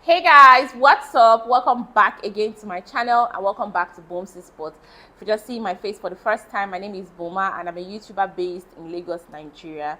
Hey guys, what's up? Welcome back again to my channel and welcome back to Bomsy Spot. If you just see my face for the first time, my name is Boma and I'm a YouTuber based in Lagos, Nigeria.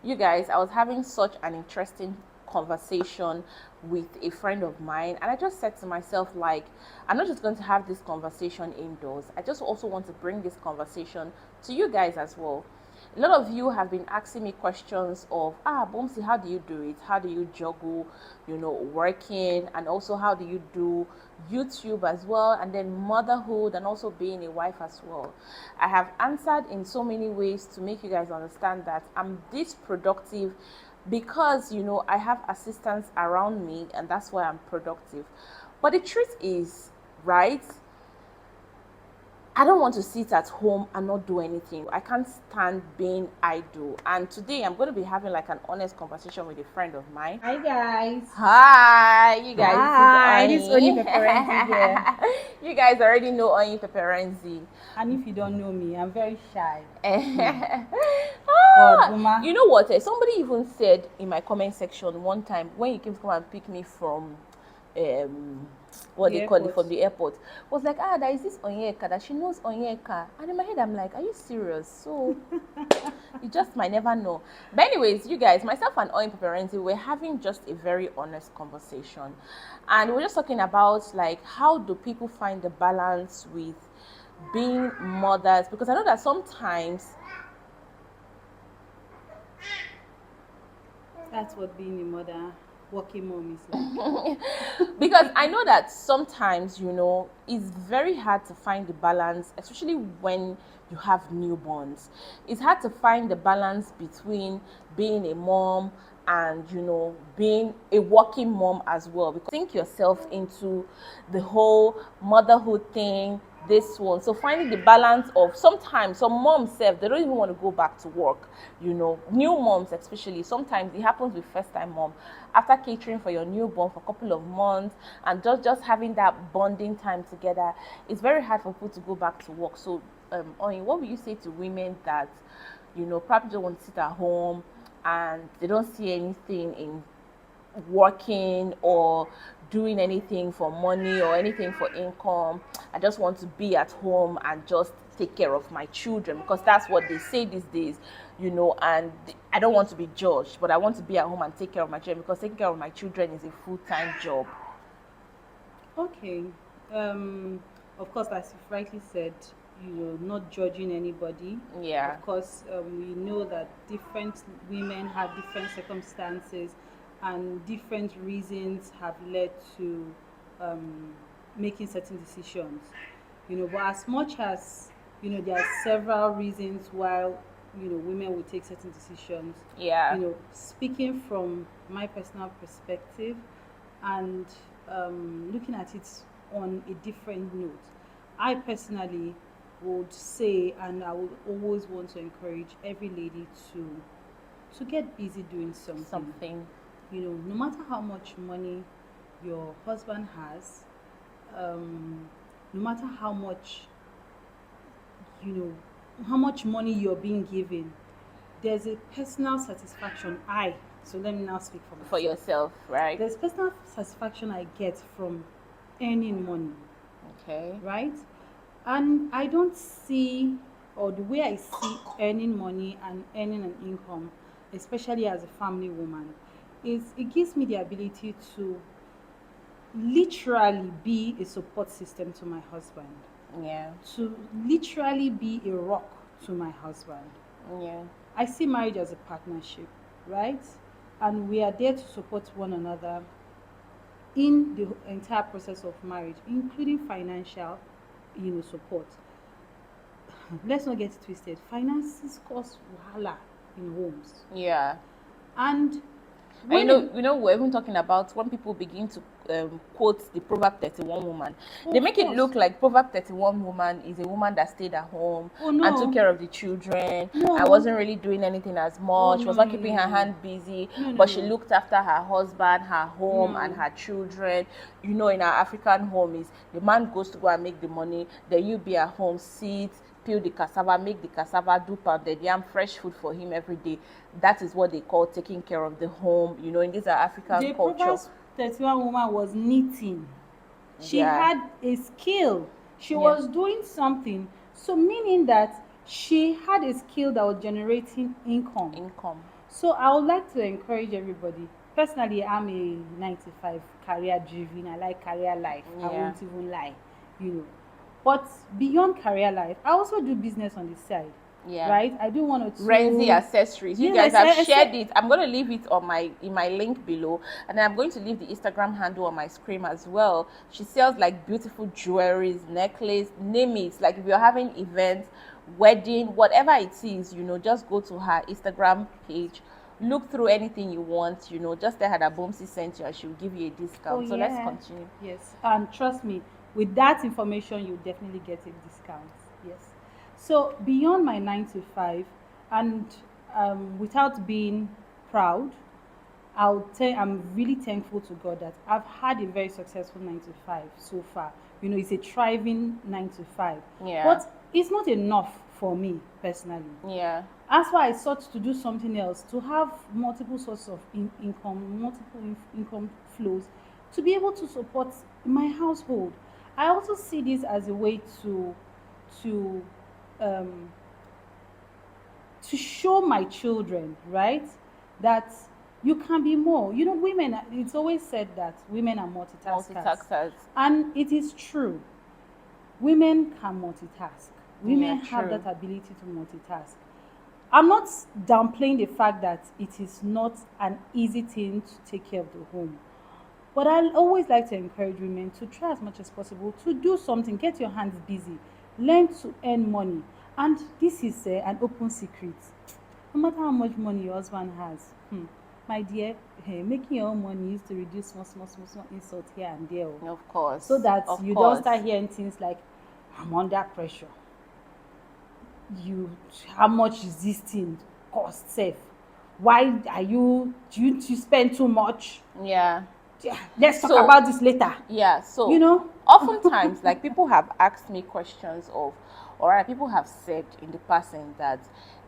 You guys, I was having such an interesting conversation with a friend of mine and I just said to myself, like, I'm not just going to have this conversation indoors. I just also want to bring this conversation to you guys as well. A lot of you have been asking me questions of, Bomsy, how do you do it? How do you juggle, working, and also how do you do YouTube as well, and then motherhood, and also being a wife as well? I have answered in so many ways to make you guys understand that I'm this productive because, I have assistants around me, and that's why I'm productive. But the truth is, right? I don't want to sit at home and not do anything. I can't stand being idle. And today I'm going to be having like an honest conversation with a friend of mine. Hi guys. Hi, you guys. Hi, this is Oni Peperenzi here. You guys already know Oni Peperenzi. And if you don't know me, I'm very shy. You know what? Somebody even said in my comment section one time when you came to come and pick me from from the airport, was like, there is this Onyeka that she knows Onyeka, and in my head I'm like, are you serious? So you just might never know. But anyways, you guys, myself and Oyin Peperenzi, we're having just a very honest conversation, and we're just talking about like how do people find the balance with being mothers, because I know that sometimes that's what being a mother, working mom is like. Because I know that sometimes, it's very hard to find the balance, especially when you have newborns. It's hard to find the balance between being a mom and, being a working mom as well. Because think yourself into the whole motherhood thing, this one. So finding the balance of, sometimes some moms they don't even want to go back to work, new moms especially. Sometimes it happens with first time mom, after catering for your newborn for a couple of months and just having that bonding time together, it's very hard for people to go back to work. So Oyin, what would you say to women that probably don't want to sit at home and they don't see anything in working or doing anything for money or anything for income? I just want to be at home and just take care of my children, because that's what they say these days, and I don't want to be judged, but I want to be at home and take care of my children, because taking care of my children is a full-time job. Okay. Of course, as you've rightly said, not judging anybody. Yeah. Of course, we know that different women have different circumstances and different reasons have led to making certain decisions. But as much as there are several reasons why women will take certain decisions. Yeah. Speaking from my personal perspective and looking at it on a different note, I personally would say, and I would always want to encourage every lady to get busy doing something. No matter how much money your husband has, no matter how much money you're being given, there's a personal satisfaction. So let me now speak for myself. For yourself, right? There's personal satisfaction I get from earning money. Okay. Right? And I don't see, or the way I see earning money and earning an income, especially as a family woman, is it gives me the ability to literally be a support system to my husband. Yeah. To literally be a rock to my husband. Yeah. I see marriage as a partnership, right? And we are there to support one another in the entire process of marriage, including financial, support. Let's not get twisted. Finances cause wahala in homes. Yeah. And we're even talking about when people begin to quote the Proverb 31 woman. They make it look like Proverb 31 woman is a woman that stayed at home and took care of the children and wasn't really doing anything as much, was not keeping her hand busy, but she looked after her husband, her home, and her children. In our African home is the man goes to go and make the money, then you be at home, sit, peel the cassava, make the cassava, do pounded yam, fresh food for him every day. That is what they call taking care of the home, in this African culture. 31 woman was knitting. She Yeah. had a skill. She Yeah. was doing something. So meaning that she had a skill that was generating income. Income. So I would like to encourage everybody. Personally, I'm a 95 career driven. I like career life. I Yeah. won't even lie, you know. But beyond career life, I also do business on the side. Yeah. Right? I do one or two Renzi accessories. You Yes, guys have I shared said it. I'm going to leave it on in my link below, and then I'm going to leave the Instagram handle on my screen as well. She sells like beautiful jewelries, necklace, name it. Like if you're having events, wedding, whatever it is, you know, just go to her Instagram page, look through anything you want, you know, just tell her that Bomsy sent you and she'll give you a discount. oh So let's yeah. continue. Yes, and trust me, with that information, you definitely get a discount. Yes. So beyond my 9 to 5, and without being proud, I'm really thankful to God that I've had a very successful 9 to 5 so far. You know, it's a thriving 9 to 5. Yeah. But it's not enough for me personally. Yeah. That's why I sought to do something else, to have multiple sources of income, multiple income flows, to be able to support my household. I also see this as a way to um, to show my children, right, that you can be more. You know, women. It's always said that women are multitaskers, and it is true. Women can multitask. Women have that ability to multitask. I'm not downplaying the fact that it is not an easy thing to take care of the home. But I always like to encourage women to try as much as possible to do something, get your hands busy, learn to earn money. And this is an open secret. No matter how much money your husband has, my dear, making your own money is to reduce small insult here and there. Of course. So that you don't start hearing things like, I'm under pressure. How much is this thing cost safe? Why are you spend too much? Yeah. Let's talk about this later. Yeah, so you know, oftentimes like people have asked me questions of, or people have said in the passing that,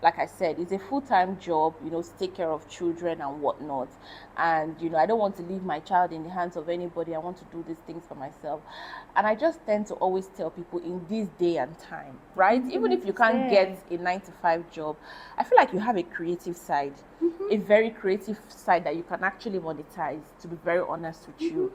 like I said, it's a full-time job, you know, to take care of children and whatnot. And, you know, I don't want to leave my child in the hands of anybody. I want to do these things for myself. And I just tend to always tell people in this day and time, right? Even if you can't get a 9 to 5 job, I feel like you have a creative side, a very creative side that you can actually monetize, to be very honest with you.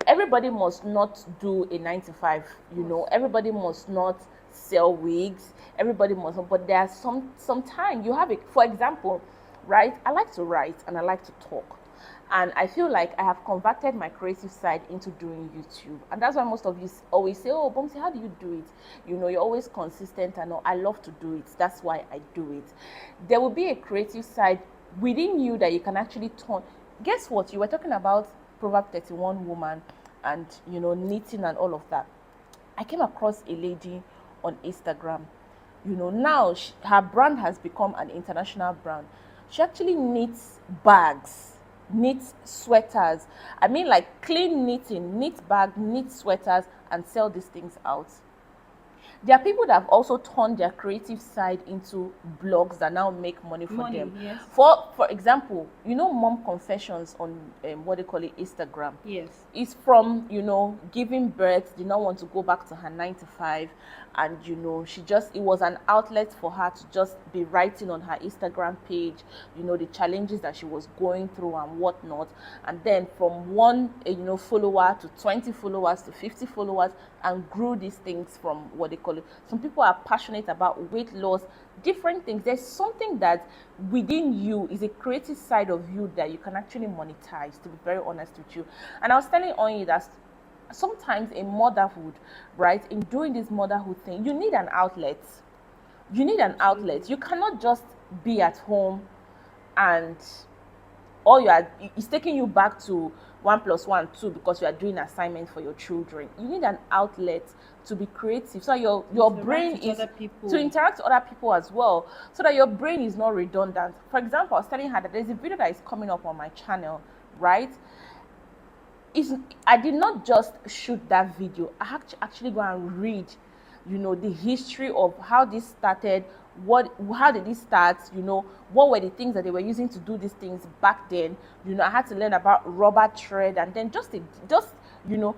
Everybody must not do a 9 to 5, you know, everybody must not sell wigs, everybody must not, but there's some time you have it. For example, right, I like to write and I like to talk, and I feel like I have converted my creative side into doing YouTube. And that's why most of you always say, oh Bomsy, how do you do it? You know, you're always consistent. And I love to do it, that's why I do it. There will be a creative side within you that you can actually turn. Guess what, you were talking about Proverb 31 woman and, you know, knitting and all of that. I came across a lady on Instagram. You know, now her brand has become an international brand. She actually knits bags, knits sweaters. I mean, like clean knitting, knit bag, knit sweaters, and sell these things out. There are people that have also turned their creative side into blogs that now make money for them. Yes. For example, you know, Mom Confessions on what they call it, Instagram. Yes. It's from, you know, giving birth, did not want to go back to her 9 to 5, and you know, it was an outlet for her to just be writing on her Instagram page, you know, the challenges that she was going through and whatnot. And then from one, you know, follower to 20 followers to 50 followers, and grew these things from what they call it. Some people are passionate about weight loss, different things. There's something that within you is a creative side of you that you can actually monetize, to be very honest with you. And I was telling on you that sometimes in motherhood, right, in doing this motherhood thing, you need an outlet. You need an outlet. You cannot just be at home and it's taking you back to 1 + 1 2 because you are doing assignments for your children. You need an outlet to be creative, so your brain is to interact with other people as well, so that your brain is not redundant. For example, I was telling her that there's a video that is coming up on my channel, right? I did not just shoot that video. I actually go and read, you know, the history of how this started, how did it start, what were the things that they were using to do these things back then. I had to learn about rubber thread, and then just you know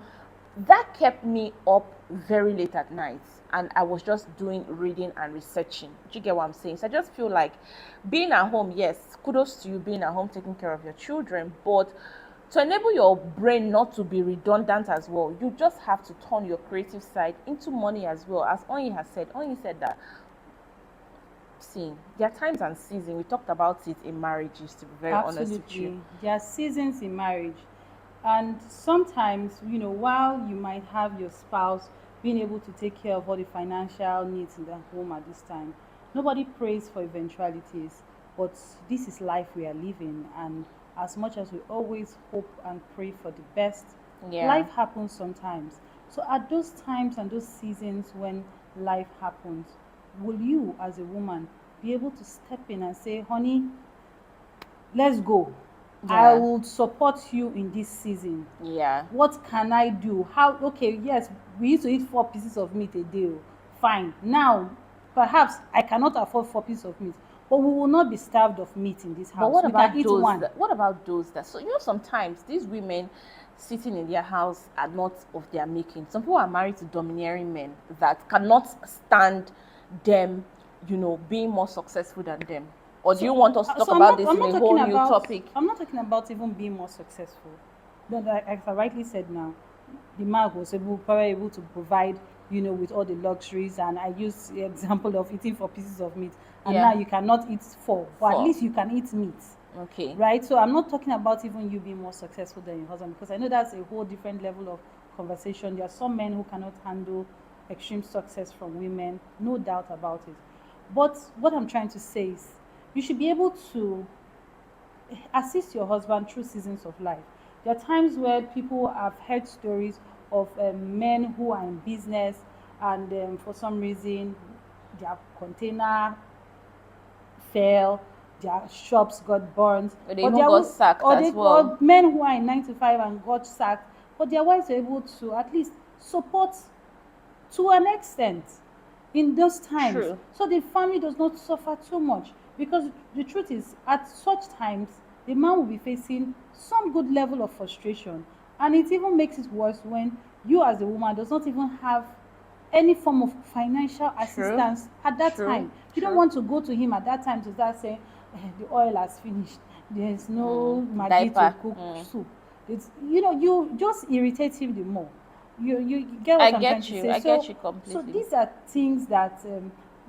that kept me up very late at night, and I was just doing reading and researching. Do you get what I'm saying? So I just feel like being at home, yes, kudos to you being at home taking care of your children, but to enable your brain not to be redundant as well, you just have to turn your creative side into money as well. As Onyi has said, Onyi said that, see, there are times and seasons. We talked about it in marriages, to be very honest with you. Absolutely. There are seasons in marriage. And sometimes, while you might have your spouse being able to take care of all the financial needs in the home at this time, nobody prays for eventualities. But this is life we are living. And as much as we always hope and pray for the best, Yeah. life happens sometimes. So at those times and those seasons when life happens, will you as a woman be able to step in and say, honey, let's go. I Yeah. will support you in this season. Yeah. What can I do? How? Okay, yes, we used to eat 4 pieces of meat a day. Fine. Now, perhaps I cannot afford 4 pieces of meat, but we will not be starved of meat in this house. But what We about can eat those? one. What about those that? So sometimes these women sitting in their house are not of their making. Some people are married to domineering men that cannot stand them, being more successful than them. Or do you want us to talk about this in a whole new topic? I'm not talking about even being more successful. As I rightly said now, the man was probably able to provide, with all the luxuries. And I use the example of eating 4 pieces of meat. And Yeah. now you cannot eat 4, but at 4. least you can eat meat. Okay. Right? So I'm not talking about even you being more successful than your husband, because I know that's a whole different level of conversation. There are some men who cannot handle extreme success from women, no doubt about it. But what I'm trying to say is, you should be able to assist your husband through seasons of life. There are times where people have heard stories of men who are in business, and for some reason their container fell, their shops got burned, Or they even got sacked as well. or men who are in 9 to 5 and got sacked, but their wives are able to at least support to an extent in those times. True. So the family does not suffer too much, because the truth is, at such times the man will be facing some good level of frustration, and it even makes it worse when you as a woman does not even have any form of financial assistance at that True. time. You don't True. want to go to him at that time to start saying, the oil has finished, there's no Maggi to Diaper. cook soup. It's, you just irritate him the more. You get what I'm trying to say? I get you completely. So these are things that,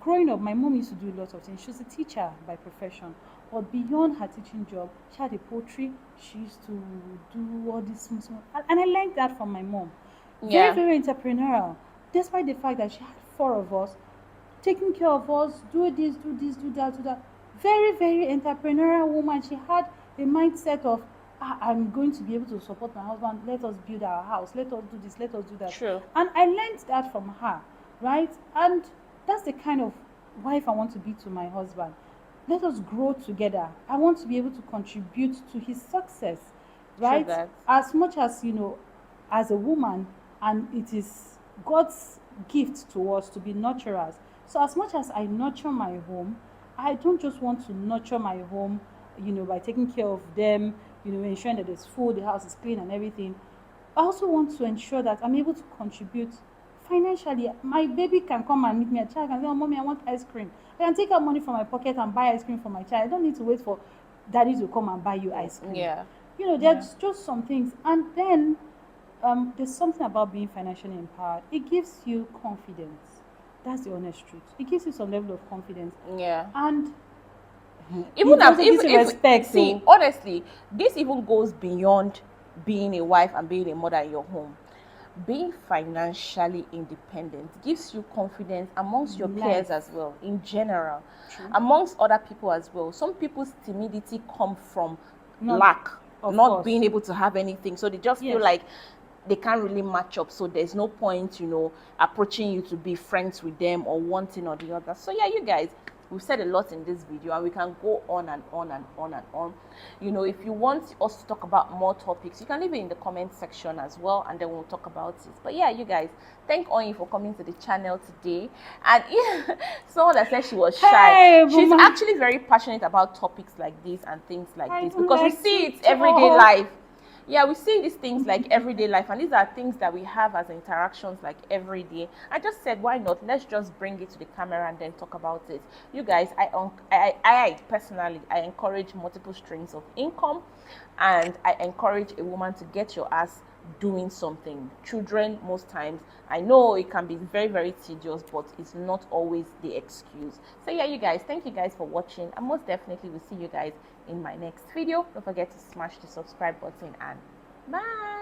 growing up, my mom used to do a lot of things. She was a teacher by profession, but beyond her teaching job, she had a poultry. She used to do all these small, and I learned that from my mom. Yeah. Very, very entrepreneurial, despite the fact that she had 4 of us, taking care of us, do this, do this, do that, do that. Very, very entrepreneurial woman. She had a mindset of, I'm going to be able to support my husband. Let us build our house. Let us do this. Let us do that. True. And I learned that from her, right? And that's the kind of wife I want to be to my husband. Let us grow together. I want to be able to contribute to his success, right? that. As much as, as a woman, and it is God's gift to us to be nurturers. So as much as I nurture my home, I don't just want to nurture my home, by taking care of them, ensuring that there's food, the house is clean and everything. I also want to ensure that I'm able to contribute financially. My baby can come and meet me at child and say, oh, mommy, I want ice cream. I can take out money from my pocket and buy ice cream for my child. I don't need to wait for daddy to come and buy you ice cream. Yeah. There's just some things. And then there's something about being financially empowered. It gives you confidence. That's the honest truth. It gives you some level of confidence. Yeah. And honestly, this even goes beyond being a wife and being a mother in your home. Being financially independent gives you confidence amongst your peers as well, in general. True. Amongst other people as well. Some people's timidity come from lack, not being able to have anything. So they just feel like they can't really match up. So there's no point, approaching you to be friends with them or one thing or the other. So yeah, you guys, We've said a lot in this video, and we can go on and on and on and on. You know, if you want us to talk about more topics, you can leave it in the comment section as well, and then we'll talk about it. But yeah, you guys, thank Oyin for coming to the channel today. And someone that said she was shy, Hey, she's Mama. actually very passionate about topics like this and things like I this, don't because we like see to it everyday talk. life. Yeah, we see these things like everyday life, and these are things that we have as interactions like every day. I just said, why not? Let's just bring it to the camera and then talk about it. You guys, I personally, I encourage multiple streams of income, and I encourage a woman to get your ass doing something. Children, most times, I know it can be very, very tedious, but it's not always the excuse. So yeah, you guys, thank you guys for watching, and most definitely we'll see you guys in my next video. Don't forget to smash the subscribe button, and bye.